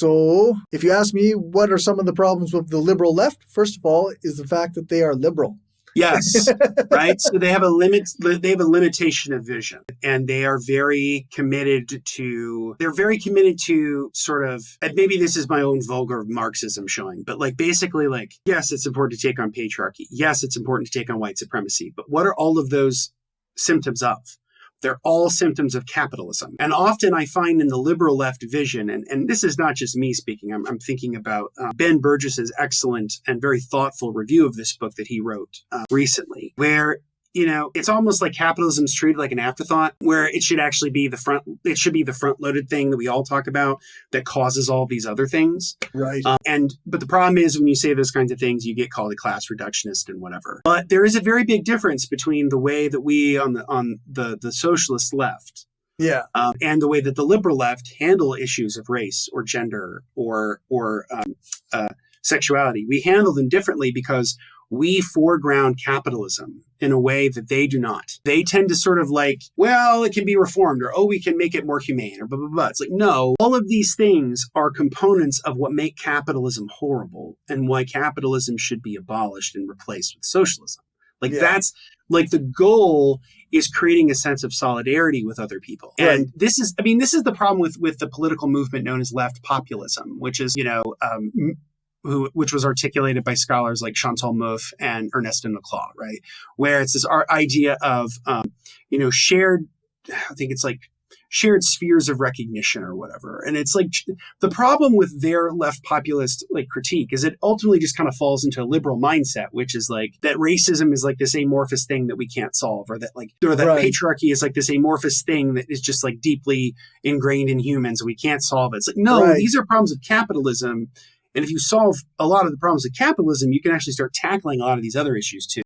So if you ask me, what are some of the problems with the liberal left? First of all, is the fact that they are liberal. Yes, right. So they have a limit. They have a limitation of vision, and they are very committed to. They're very committed to sort of. And maybe this is my own vulgar Marxism showing, but like basically, like yes, it's important to take on patriarchy. Yes, it's important to take on white supremacy. But what are all of those symptoms of? They're all symptoms of capitalism. And often I find in the liberal left vision, and this is not just me speaking, I'm thinking about Ben Burgess's excellent and very thoughtful review of this book that he wrote recently, where, you know, it's almost like capitalism's treated like an afterthought, where it should actually be the front-loaded thing that we all talk about that causes all these other things. Right. But the problem is when you say those kinds of things, you get called a class reductionist and whatever. But there is a very big difference between the way that we on the socialist left and the way that the liberal left handle issues of race or gender or sexuality. We handle them differently because we foreground capitalism in a way that they do not. They tend to sort of like, well, it can be reformed, or, oh, we can make it more humane, or blah, blah, blah. It's like, no, all of these things are components of what make capitalism horrible and why capitalism should be abolished and replaced with socialism. Like that's like the goal is creating a sense of solidarity with other people. Right. And this is the problem with the political movement known as left populism, which is, which was articulated by scholars like Chantal Mouffe and Ernesto Laclau, right? Where it's this idea of, shared, I think it's like shared spheres of recognition or whatever. And it's like the problem with their left populist like critique is it ultimately just kind of falls into a liberal mindset, which is like that racism is like this amorphous thing that we can't solve, or that patriarchy is like this amorphous thing that is just like deeply ingrained in humans and we can't solve it. It's like, no, these are problems of capitalism. And if you solve a lot of the problems of capitalism, you can actually start tackling a lot of these other issues too.